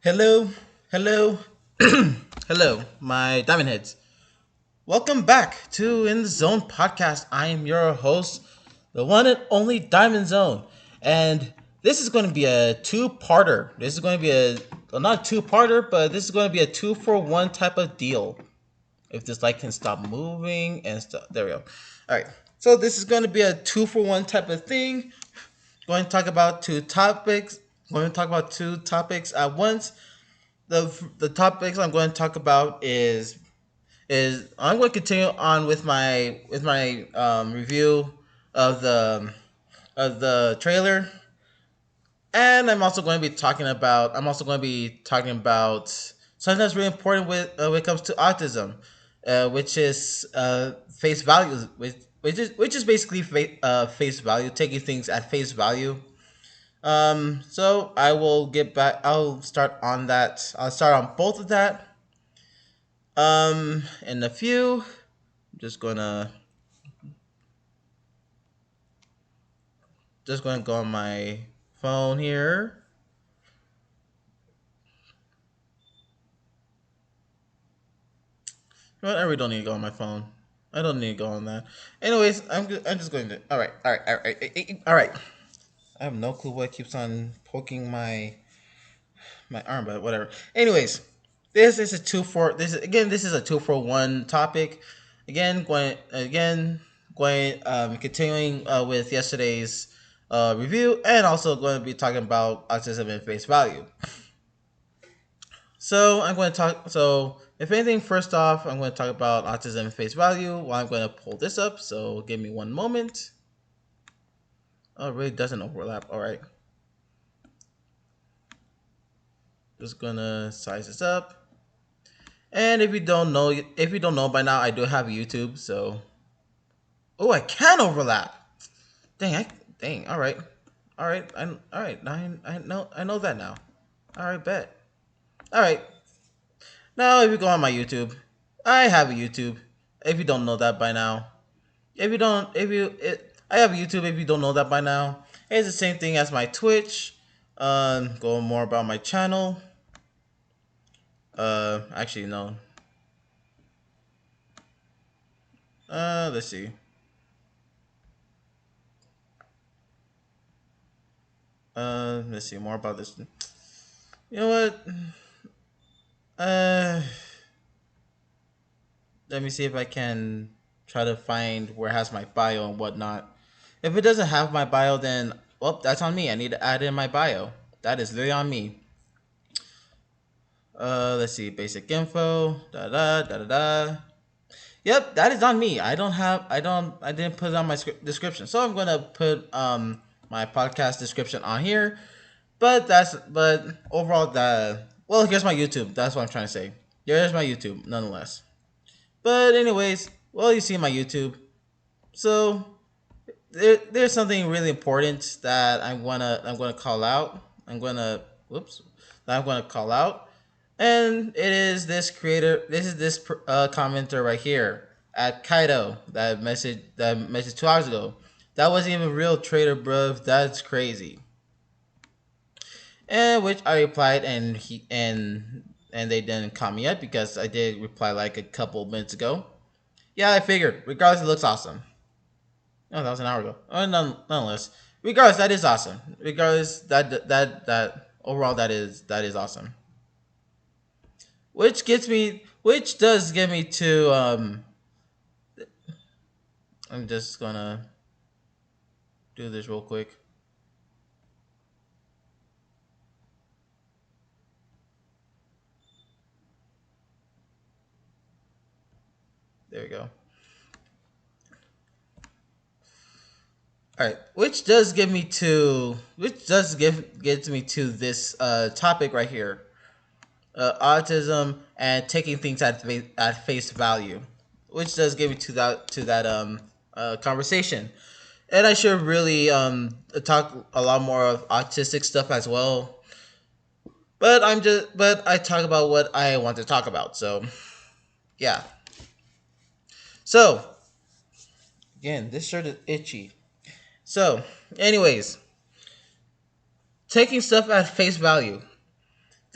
Hello, hello, hello, my diamond heads. Welcome back to In the Zone podcast. I am your host, the one and only Diamond Zone, and this is going to be a two-parter. This is going to be not a two-parter, but this is going to be a two-for-one type of deal. If this light can stop moving and stuff, there we go. All right, so this is going to be a two-for-one type of thing. Going to talk about two topics. Going to talk about two topics at once. The topics I'm going to talk about is I'm going to continue on with my review of the trailer, and I'm also going to be talking about something that's really important when it comes to autism, which is face value, which is basically face value, taking things at face value. So I will get back. I'll start on that. I'll start on both of that. In a few, I'm just gonna go on my phone here. You know what? I really don't need to go on my phone. I don't need to go on that. Anyways, I'm just going to. All right. I have no clue what keeps on poking my arm, but whatever. Anyways, this is a 2-for-1 topic. Again, continuing with yesterday's review, and also going to be talking about autism and face value. So I'm going to talk. So if anything, first off, I'm going to talk about autism and face value. While I'm going to pull this up, so give me one moment. Oh, it really doesn't overlap. All right. Just gonna size this up. And if you don't know by now, I do have YouTube. So, oh, I can overlap. Dang. All right. I know that now. All right, bet. All right. Now, if you go on my YouTube, I have a YouTube. If you don't know that by now, if you don't, if you, it, I have a YouTube. If you don't know that by now, it's the same thing as my Twitch. Go more about my channel. Actually, no. Let's see. Let's see more about this. You know what? Uh, Let me see if I can try to find where it has my bio and whatnot. If it doesn't have my bio, then well, that's on me. I need to add in my bio. That is literally on me. Let's see, basic info. Da da da da da. Yep, that is on me. I didn't put it on my description, so I'm gonna put my podcast description on here. But overall, here's my YouTube. That's what I'm trying to say. Here's my YouTube, nonetheless. But anyways, well, you see my YouTube. So there's something really important that I'm gonna call out. I'm gonna whoops. That I'm gonna call out, and it is this creator. This is this commenter right here at Kaido that message 2 hours ago. That wasn't even real trader, bruv. That's crazy. And which I replied, and they didn't call me yet because I did reply like a couple minutes ago. Yeah, I figured. Regardless, it looks awesome. Oh, that was an hour ago. Nonetheless, regardless, that is awesome. Regardless, that overall, that is awesome. Which does get me to I'm just gonna do this real quick. There we go. All right, which gets me to this topic right here, autism and taking things at face value, which does get me to that conversation. And I should really talk a lot more of autistic stuff as well. But I talk about what I want to talk about. So yeah. So again, this shirt is itchy. So, anyways, taking stuff at face value.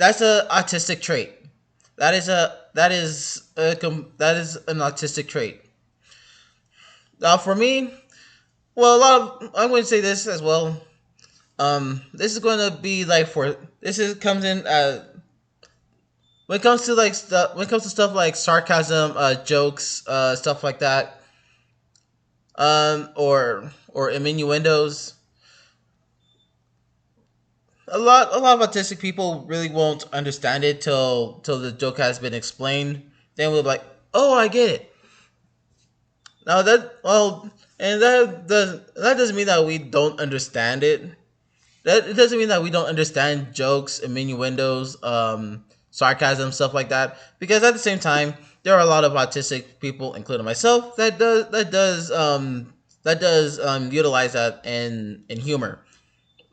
That's a autistic trait. That is an autistic trait. Now, for me, well, I'm going to say this as well. This is going to be like for this is comes in when it comes to like stuff when it comes to stuff like sarcasm, jokes, stuff like that, or innuendos. A lot of autistic people really won't understand it till the joke has been explained. Then we'll be like, oh, I get it. Now that well, and that doesn't mean that we don't understand it. That it doesn't mean that we don't understand jokes, innuendos, sarcasm, stuff like that. Because at the same time, there are a lot of autistic people, including myself, that does utilize that in humor.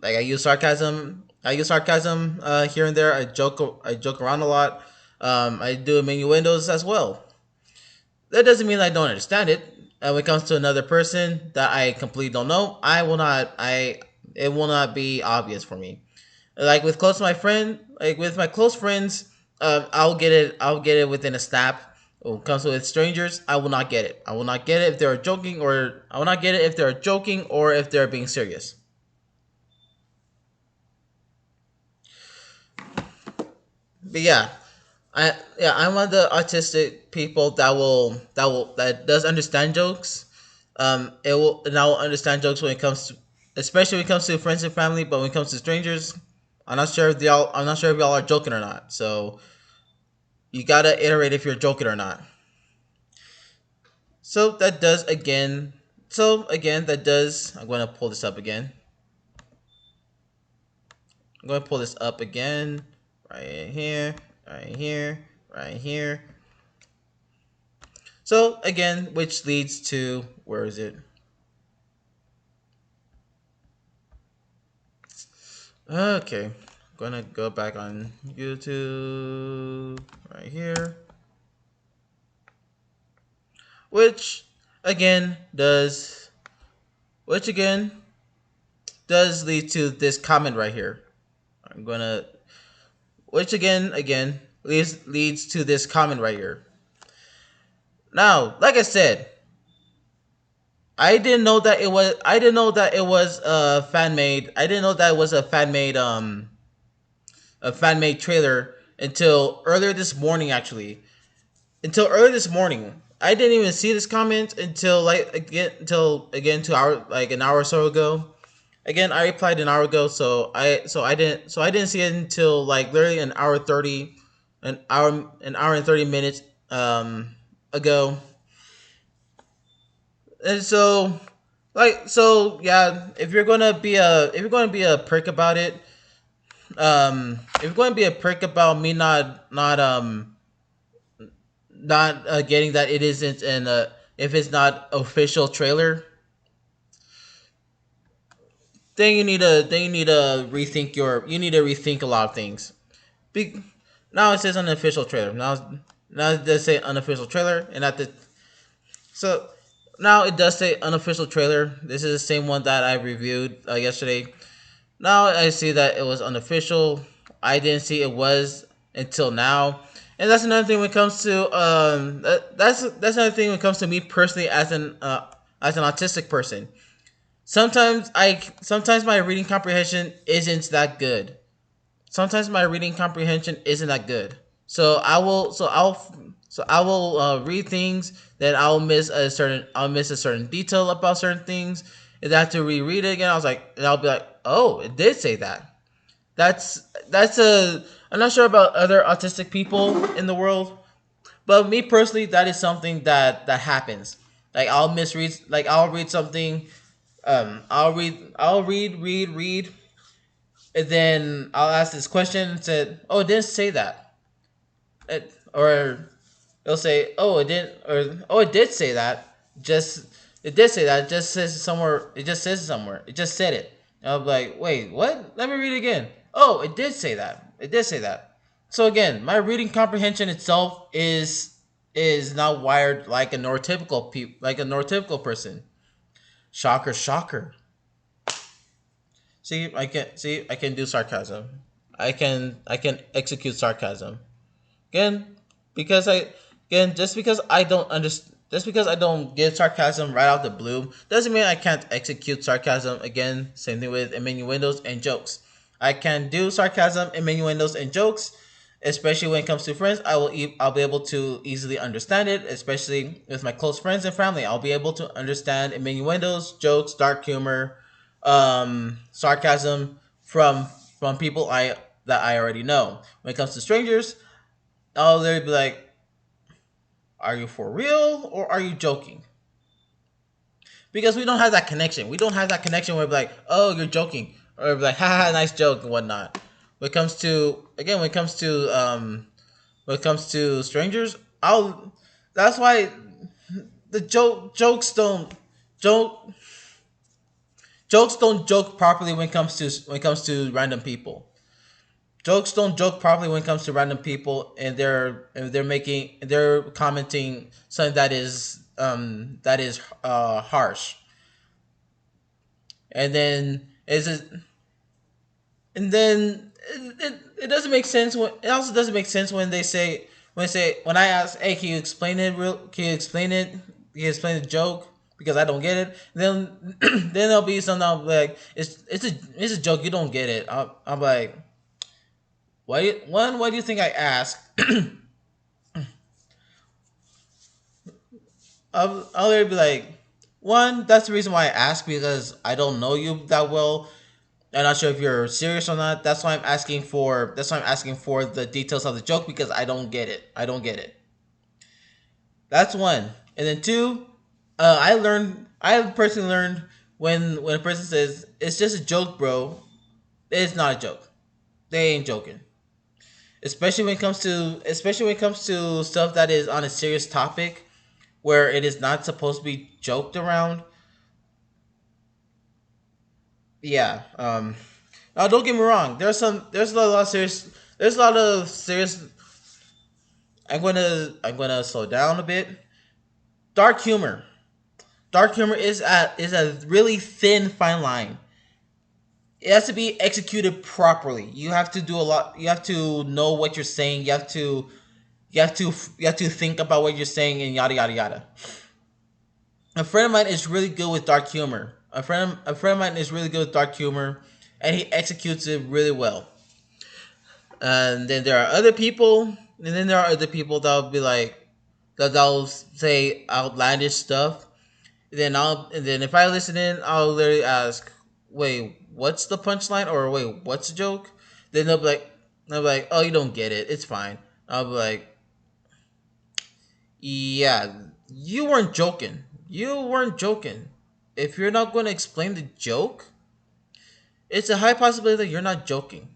Like I use sarcasm. I use sarcasm here and there. I joke around a lot. I do innuendos as well. That doesn't mean I don't understand it. When it comes to another person that I completely don't know, I will not. I it will not be obvious for me. Like with my close friends, I'll get it. I'll get it within a snap. When it comes with strangers, I will not get it. I will not get it if they're joking, or I will not get it if they're joking or if they're being serious. But I'm one of the autistic people that does understand jokes. It will and I will understand jokes when it comes to, especially when it comes to friends and family. But when it comes to strangers, I'm not sure if y'all are joking or not. So you gotta iterate if you're joking or not. So that does again. So again, that does. I'm going to pull this up again. I'm going to pull this up again. Right here. Right here. Right here. So again, which leads to where is it? Okay, I'm gonna go back on YouTube right here, which again does which again does lead to this comment right here. I'm gonna which again leads to this comment right here. Now, like I said, I didn't know that it was a fan made. I didn't know that it was a fan made trailer until earlier this morning. Actually, until earlier this morning, I didn't even see this comment until again 2 hours like an hour or so ago. Again, I replied an hour ago, so I didn't see it until like literally an hour and 30 minutes ago. And so yeah, if you're gonna be a prick about it, if you're going to be a prick about me not getting that it isn't an if it's not official trailer, then you need to rethink a lot of things. Be, Now it says unofficial trailer. Now it does say unofficial trailer, and at the so now it does say unofficial trailer. This is the same one that I reviewed yesterday. Now I see that it was unofficial. I didn't see it was until now, and that's another thing when it comes to that's another thing when it comes to me personally as an autistic person. Sometimes my reading comprehension isn't that good. Sometimes my reading comprehension isn't that good. So I will read things that I'll miss a certain detail about certain things, and I have to reread it again. And I'll be like, oh, it did say that. That's a I'm not sure about other autistic people in the world, but me personally, that is something that happens. Like I'll read something, read, and then I'll ask this question and said, oh, it didn't say that. Or it'll say, oh, it didn't, or oh, it did say that. Just it did say that. It just says somewhere. It just says somewhere. It just said it. And I'm like, wait, what? Let me read it again. Oh, it did say that. It did say that. So again, my reading comprehension itself is not wired like like a neurotypical person. Shocker, shocker. See, I can do sarcasm. I can execute sarcasm. Again, because I again just because I don't get sarcasm right out the blue doesn't mean I can't execute sarcasm. Again, same thing with innuendos and jokes. I can do sarcasm, innuendos, and jokes, especially when it comes to friends. I'll be able to easily understand it, especially with my close friends and family. I'll be able to understand innuendos, jokes, dark humor, sarcasm from people I that I already know. When it comes to strangers, I'll literally be like, are you for real or are you joking? Because we don't have that connection. We don't have that connection where we're like, oh, you're joking, or we're like, haha, nice joke and whatnot. When it comes to again, when it comes to strangers, I'll. That's why the joke jokes don't joke properly when it comes to random people. Jokes don't joke properly when it comes to random people, and they're commenting something that is harsh, and then is it and then it doesn't make sense when it also doesn't make sense when I ask, hey, can you explain it real can you explain it can you explain the joke because I don't get it. Then there'll be something I'll be like, it's a joke, you don't get it. I'm like, why do you think I ask? I'll literally be like, one, that's the reason why I ask, because I don't know you that well. I'm not sure if you're serious or not. That's why I'm asking for the details of the joke, because I don't get it. I don't get it. That's one. And then two, I personally learned when a person says it's just a joke, bro, it's not a joke. They ain't joking. Especially when it comes to stuff that is on a serious topic where it is not supposed to be joked around. Yeah. Now don't get me wrong. There's a lot of serious. There's a lot of serious. I'm gonna slow down a bit. Dark humor. Dark humor is a really thin fine line. It has to be executed properly. You have to do a lot. You have to know what you're saying. You have to think about what you're saying, and yada yada yada. A friend of mine is really good with dark humor. A friend of mine is really good with dark humor, and he executes it really well. And then there are other people, that'll be like that'll say outlandish stuff. And then if I listen in, I'll literally ask, "Wait, what's the punchline?" or "Wait, what's the joke?" Then they'll be like, "Oh, you don't get it. It's fine." I'll be like, "Yeah, you weren't joking. You weren't joking. If you're not going to explain the joke, it's a high possibility that you're not joking.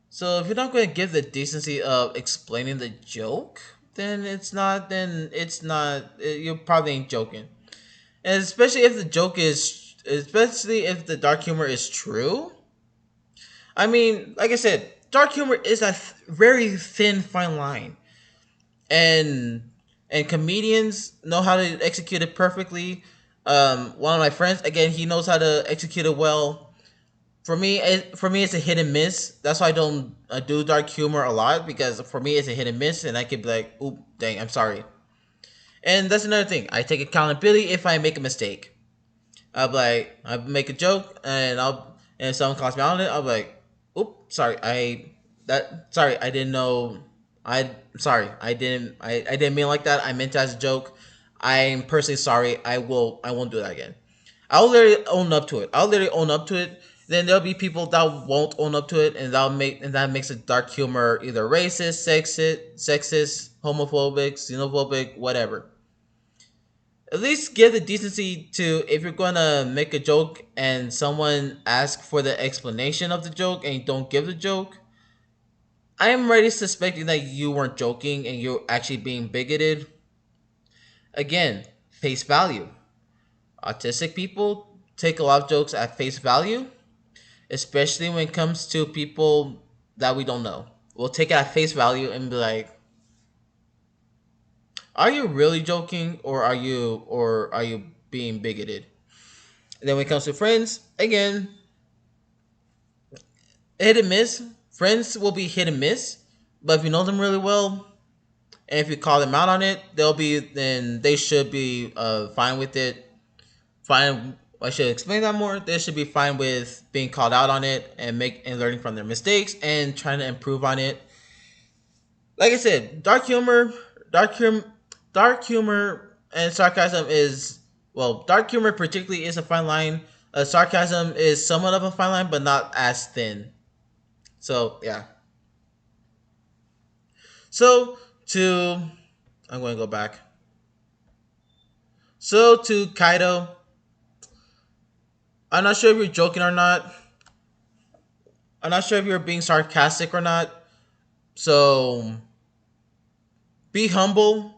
So if you're not going to give the decency of explaining the joke, then it's not. Then it's not. You probably ain't joking. And especially if the dark humor is true. I mean, like I said, dark humor is a very thin fine line, and comedians know how to execute it perfectly. One of my friends, again, he knows how to execute it well. For me, it's a hit and miss. That's why I don't do dark humor a lot, because for me, it's a hit and miss, and I could be like, "Oop, dang, I'm sorry." And that's another thing. I take accountability if I make a mistake. I make a joke, and if someone calls me out on it, I'll be like, "Oop, sorry, I didn't know, I didn't mean like that. I meant it as a joke. I'm personally sorry. I won't do that again." I'll literally own up to it. Then there'll be people that won't own up to it, and that makes it dark humor either racist, sexist, homophobic, xenophobic, whatever. At least give the decency to, if you're gonna make a joke and someone asks for the explanation of the joke and you don't give the joke, I am already suspecting that you weren't joking and you're actually being bigoted. Again, face value. Autistic people take a lot of jokes at face value, especially when it comes to people that we don't know. We'll take it at face value and be like, "Are you really joking, or are you being bigoted?" And then when it comes to friends, again, hit and miss. Friends will be hit and miss, but if you know them really well, and if you call them out on it, then they should be fine with it. Fine. I should explain that more. They should be fine with being called out on it and learning from their mistakes and trying to improve on it. Like I said, dark humor, and sarcasm is dark humor particularly is a fine line. Sarcasm is somewhat of a fine line, but not as thin. So yeah. So to I'm going to go back. So to Kaido, I'm not sure if you're joking or not. I'm not sure if you're being sarcastic or not. So be humble.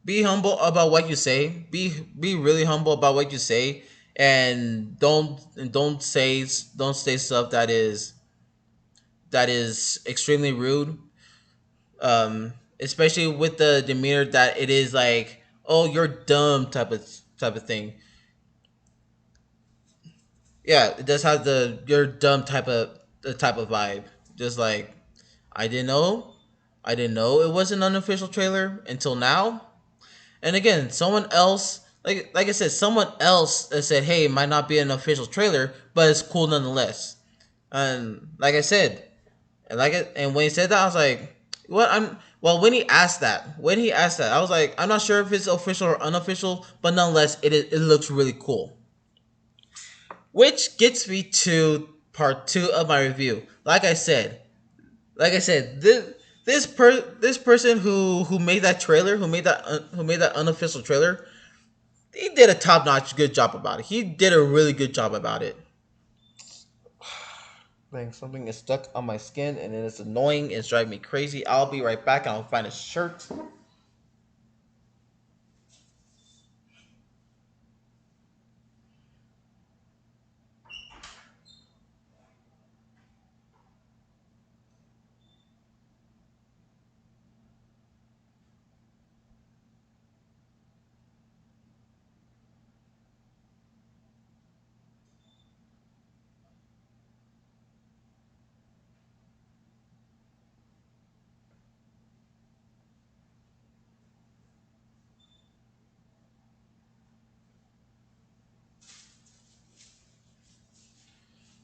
Be humble about what you say. Be really humble about what you say, and don't say stuff that is extremely rude. Especially with the demeanor that it is like, oh, you're dumb type of thing. Yeah, it does have the you're dumb type of vibe. Just like I didn't know, I didn't know it was an unofficial trailer until now. And again, someone else, like I said, someone else said, "Hey, it might not be an official trailer, but it's cool nonetheless." And like I said, and when he said that, I was like, "What?" When he asked that, I was like, "I'm not sure if it's official or unofficial, but nonetheless, it looks really cool." Which gets me to part two of my review. This person who made that trailer, who made that unofficial trailer, he did a top notch good job about it. He did a really good job about it. Dang, something is stuck on my skin and it is annoying. It's driving me crazy. I'll be right back and I'll find a shirt.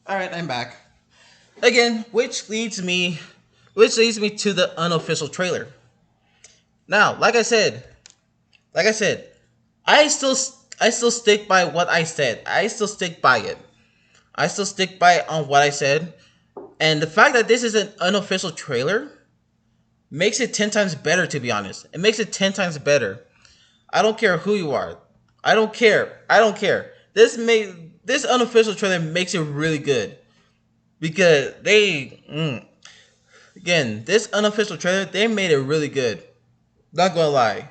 All right, I'm back again, which leads me to the unofficial trailer. Now, like I said, I still I still stick by what I said. I still stick by it. I still stick by on what I said. And the fact that this is an unofficial trailer makes it 10 times better, to be honest. It makes it 10 times better. I don't care who you are. I don't care. I don't care. This unofficial trailer makes it really good because again, this unofficial trailer, they made it really good. Not gonna lie.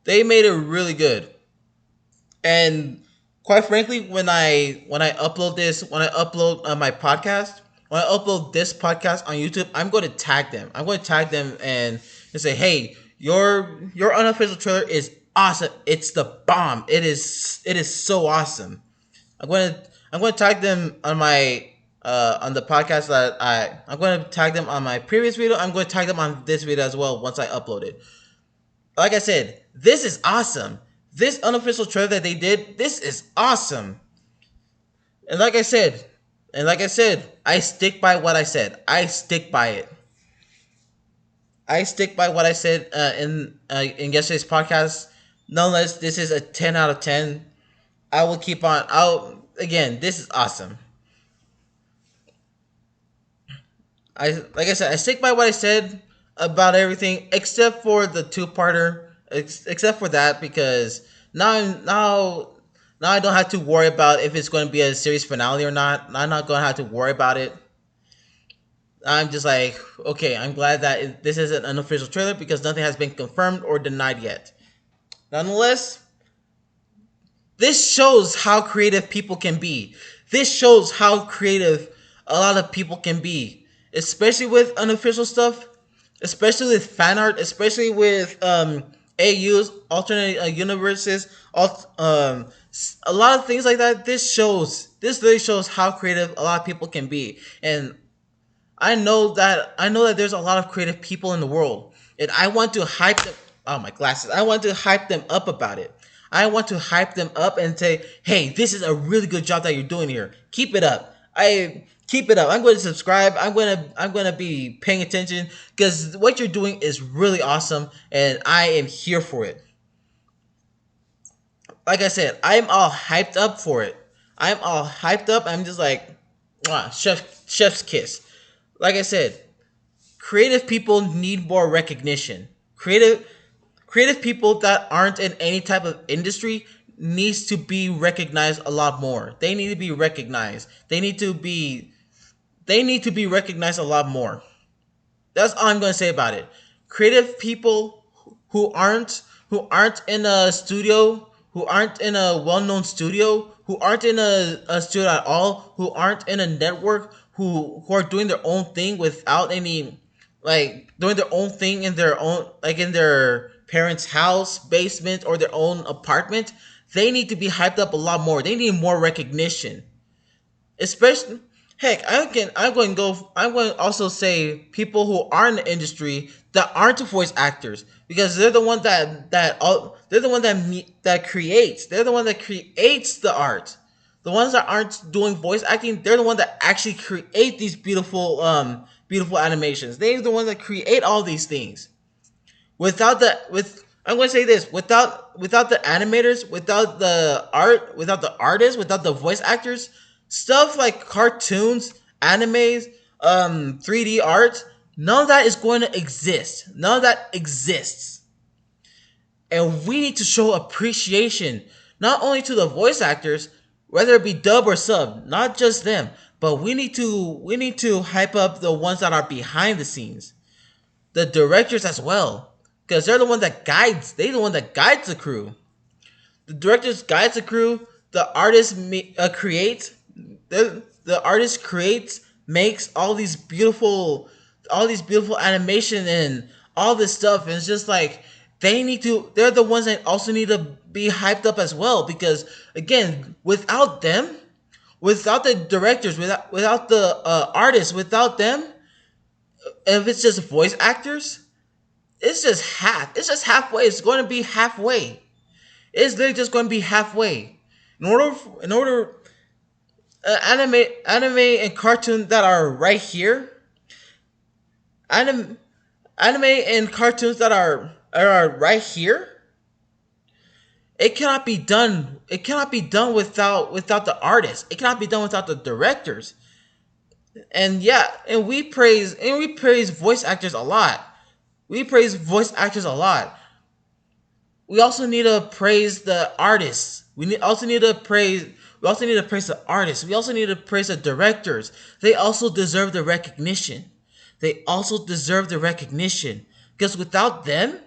They made it really good. And quite frankly, when I upload my podcast, when I upload this podcast on YouTube, I'm going to tag them. I'm going to tag them and say, "Hey, your unofficial trailer is awesome. It's the bomb. It is so awesome." I'm going to tag them on the podcast that I'm going to tag them on my previous video. I'm going to tag them on this video as well once I upload it. Like I said, this is awesome. This unofficial trailer that they did, this is awesome. And like I said, I stick by what I said. I stick by it. I stick by what I said in yesterday's podcast. Nonetheless, this is a 10 out of 10. I will keep on. Again, this is awesome. Like I said, I stick by what I said about everything except for the two-parter. Except for that, because now I don't have to worry about if it's going to be a series finale or not. I'm not going to have to worry about it. I'm just like, okay, I'm glad that this is an unofficial trailer because nothing has been confirmed or denied yet. Nonetheless, this shows how creative people can be. This shows how creative a lot of people can be, especially with unofficial stuff, especially with fan art, especially with AUs, alternate universes, a lot of things like that. This really shows how creative a lot of people can be, and I know that there's a lot of creative people in the world, and I want to hype them. Oh, my glasses! I want to hype them up about it. I want to hype them up and say, "Hey, this is a really good job that you're doing here. Keep it up. I keep it up. I'm going to subscribe. I'm going to be paying attention because what you're doing is really awesome, and I am here for it." Like I said, I'm all hyped up for it. I'm all hyped up. I'm just like, chef's kiss. Like I said, creative people need more recognition. Creative people that aren't in any type of industry needs to be recognized a lot more. They need to be recognized. They need to be recognized a lot more. That's all I'm gonna say about it. Creative people who aren't in a studio, who aren't in a well-known studio, who aren't in a studio at all, who aren't in a network, who are doing their own thing without any, like, doing their own thing in their own, like, in their parents' house, basement, or their own apartment. They need to be hyped up a lot more. They need more recognition. Especially, heck, I'm going to also say people who are in the industry that aren't voice actors, because they're the ones they're the one that creates, they're the one that creates the art. The ones that aren't doing voice acting, they're the ones that actually create these beautiful animations. They're the ones that create all these things. I'm going to say this, without the animators, without the art, without the artists, without the voice actors, stuff like cartoons, animes, 3D art, none of that is going to exist. None of that exists. And we need to show appreciation not only to the voice actors, whether it be dub or sub, not just them, but we need to hype up the ones that are behind the scenes, the directors as well, because they're the one that guides the crew. The directors guides the crew. The artist creates. The artist creates, makes all these beautiful animation and all this stuff, and it's just like they're the ones that also need to be hyped up as well, because again, without them, without the directors, without the artists, without them, if it's just voice actors, it's just halfway. It's going to be halfway. It's literally just going to be halfway. In order anime and cartoon that are right here, anime anime and cartoons that are right here, it cannot be done without the artists. It cannot be done without the directors. And yeah, and we praise voice actors a lot. We praise voice actors a lot. We also need to praise the artists. We also need to praise the artists. We also need to praise the directors. They also deserve the recognition. They also deserve the recognition. Because without them,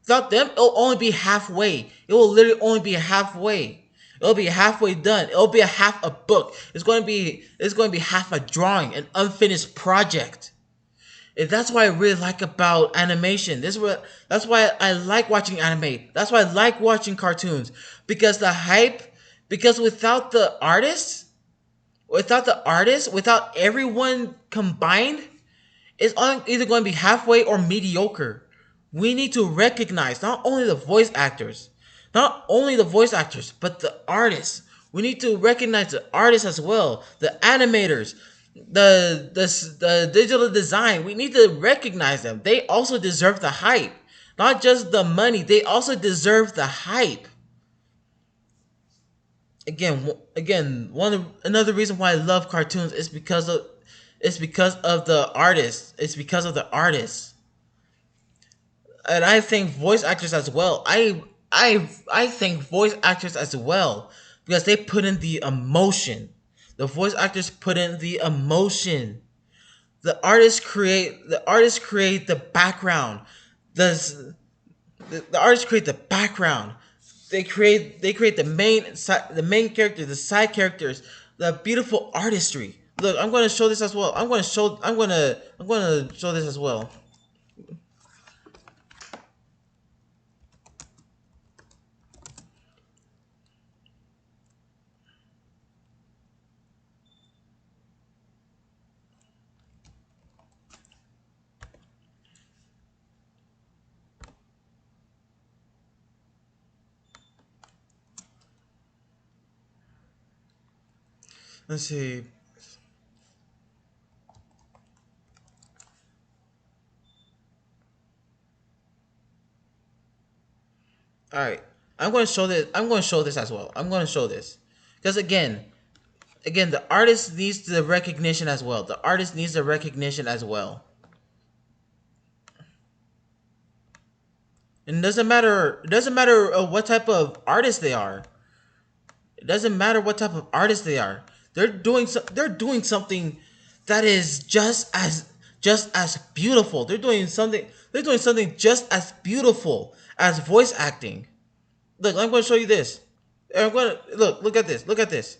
it'll only be halfway. It will literally only be halfway. It'll be halfway done. It'll be a half a book. It's going to be half a drawing, an unfinished project. And that's what I really like about animation. That's why I like watching anime. That's why I like watching cartoons. Because the hype, because without everyone combined, it's either going to be halfway or mediocre. We need to recognize not only the voice actors, but the artists. We need to recognize the artists as well, the animators, the digital design. We need to recognize them. They also deserve the hype, not just the money. They also deserve the hype. Again, another reason why I love cartoons is because of the artists. It's because of the artists. And I think voice actors as well. I think voice actors as well, because they put in the emotion. The voice actors put in the emotion. The artists create the background. The artists create the background. They create the main characters, the side characters, the beautiful artistry. Look, I'm going to show this as well. I'm going to show this as well. Let's see. All right, I'm going to show this. I'm going to show this as well. I'm going to show this because again, the artist needs the recognition as well. The artist needs the recognition as well. And it doesn't matter. It doesn't matter what type of artist they are. It doesn't matter what type of artist they are. They're doing something that is just as beautiful. They're doing something just as beautiful as voice acting. Look, I'm going to show you this. I'm going to look at this. Look at this.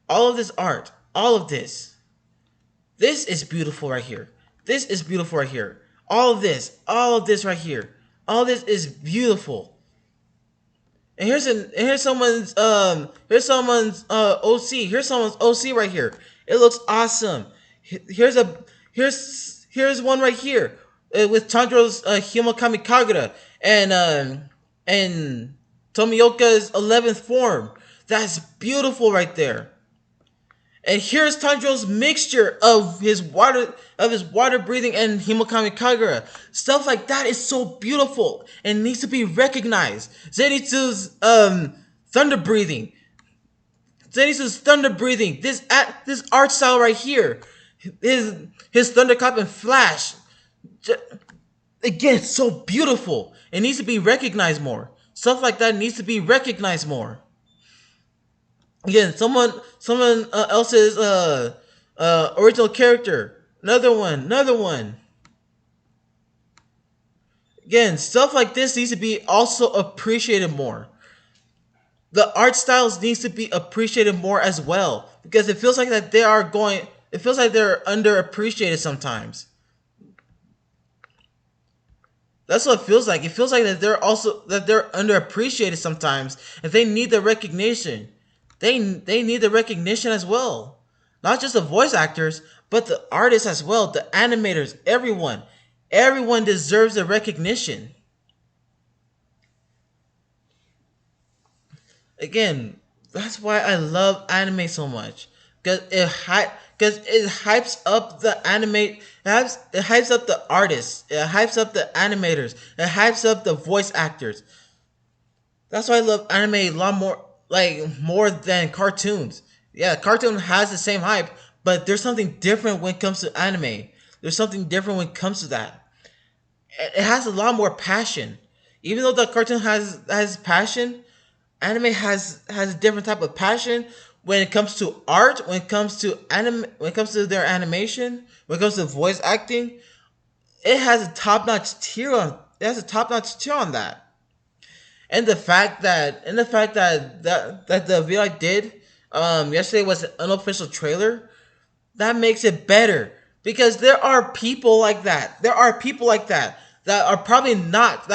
All of this art, all of this. This is beautiful right here. This is beautiful right here. All of this right here. All this is beautiful. And here's someone's OC. Here's someone's OC right here. It looks awesome. Here's a here's one right here with Tanjiro's Himokami Kagura and Tomioka's 11th form. That's beautiful right there. And here's Tanjiro's mixture of his water breathing and Himokami Kagura. Stuff like that is so beautiful and needs to be recognized. Zenitsu's thunder breathing. Zenitsu's thunder breathing. This art style right here. His thunderclap and flash. Again, so beautiful. It needs to be recognized more. Stuff like that needs to be recognized more. Again, someone else's original character. Another one. Again, stuff like this needs to be also appreciated more. The art styles needs to be appreciated more as well because it feels like that they are going. It feels like they're underappreciated sometimes. That's what it feels like. It feels like that they're underappreciated sometimes, and they need the recognition. They need the recognition as well. Not just the voice actors, but the artists as well, the animators, everyone. Everyone deserves the recognition. Again, that's why I love anime so much. Because it hypes up the animate it hypes up the artists, it hypes up the animators, it hypes up the voice actors. That's why I love anime a lot more, like more than cartoons. Yeah, cartoon has the same hype, but there's something different when it comes to anime. There's something different when it comes to that. It has a lot more passion. Even though the cartoon has passion, anime has a different type of passion when it comes to art, when it comes to when it comes to their animation, when it comes to voice acting. It has a top notch tier on that. And the fact that the video I did yesterday was an unofficial trailer, that makes it better because there are people like that. There are people like that are probably not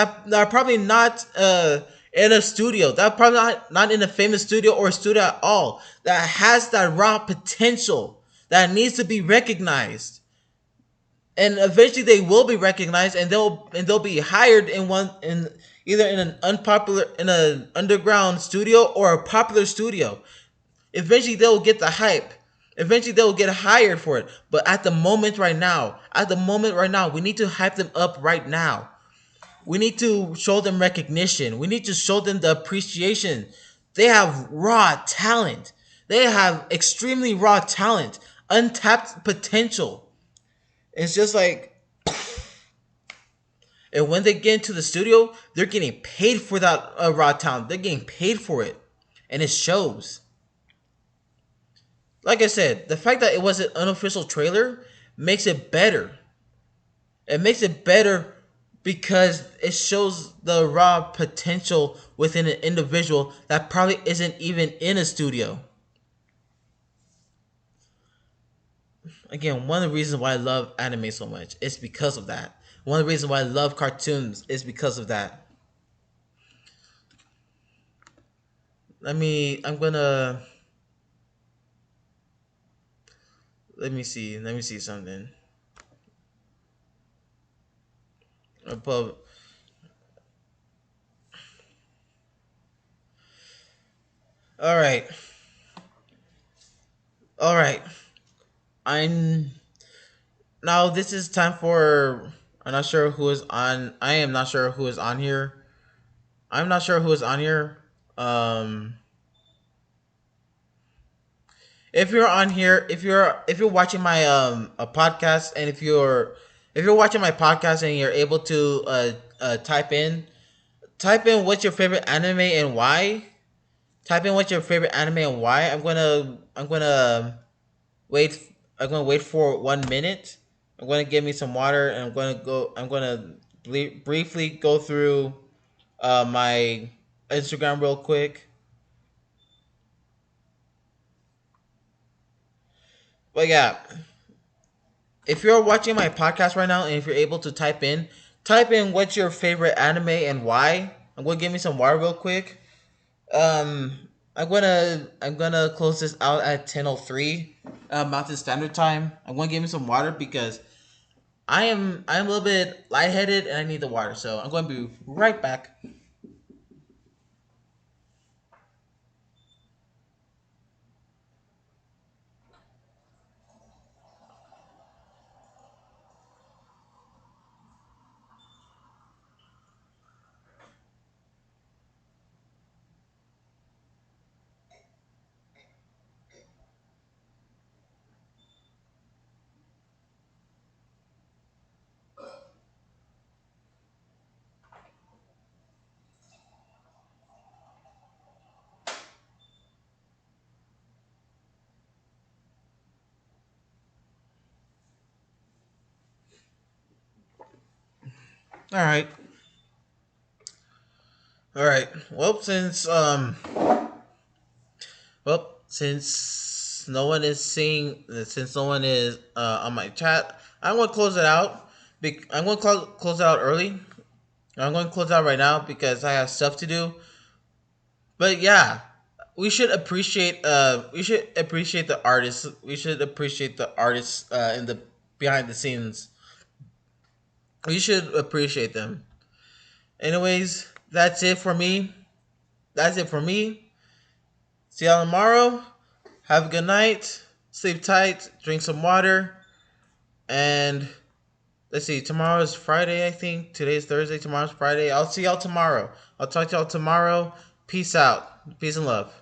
in a studio. That are probably not in a famous studio or a studio at all. That has that raw potential that needs to be recognized. And eventually they will be recognized and they'll be hired in either in an underground studio or a popular studio. Eventually they'll get the hype. Eventually they'll get hired for it. But at the moment right now, we need to hype them up right now. We need to show them recognition. We need to show them the appreciation. They have raw talent. They have extremely raw talent, untapped potential. It's just like, and when they get into the studio, they're getting paid for that raw talent. They're getting paid for it, and it shows. Like I said, the fact that it was an unofficial trailer makes it better. It makes it better because it shows the raw potential within an individual that probably isn't even in a studio. Again, one of the reasons why I love anime so much is because of that. One of the reasons why I love cartoons is because of that. I'm gonna let me see something. Above. All right. All right. I'm now. This is time for. I'm not sure who is on. I am not sure who is on here. I'm not sure who is on here. Um, if you're on here, if you're watching my a podcast, and if you're watching my podcast and you're able to type in what's your favorite anime and why. Type in what's your favorite anime and why. Wait. I'm gonna wait for 1 minute. I'm gonna give me some water, and I'm gonna briefly go through my Instagram real quick. But yeah, if you're watching my podcast right now, and if you're able to type in what's your favorite anime and why. I'm gonna give me some water real quick. Um, I'm gonna close this out at 10:03 Mountain Standard Time. I'm gonna give me some water because I'm a little bit lightheaded and I need the water. So I'm going to be right back. All right. All right. Since no one is seeing, since no one is on my chat, I'm going to close it out. I'm going to close it out early. I'm going to close it out right now because I have stuff to do. But yeah, we should appreciate the artists. We should appreciate the artists in the behind the scenes. We should appreciate them. Anyways, that's it for me. That's it for me. See y'all tomorrow. Have a good night. Sleep tight. Drink some water. And let's see. Tomorrow's Friday, I think. Today's Thursday. Tomorrow's Friday. I'll see y'all tomorrow. I'll talk to y'all tomorrow. Peace out. Peace and love.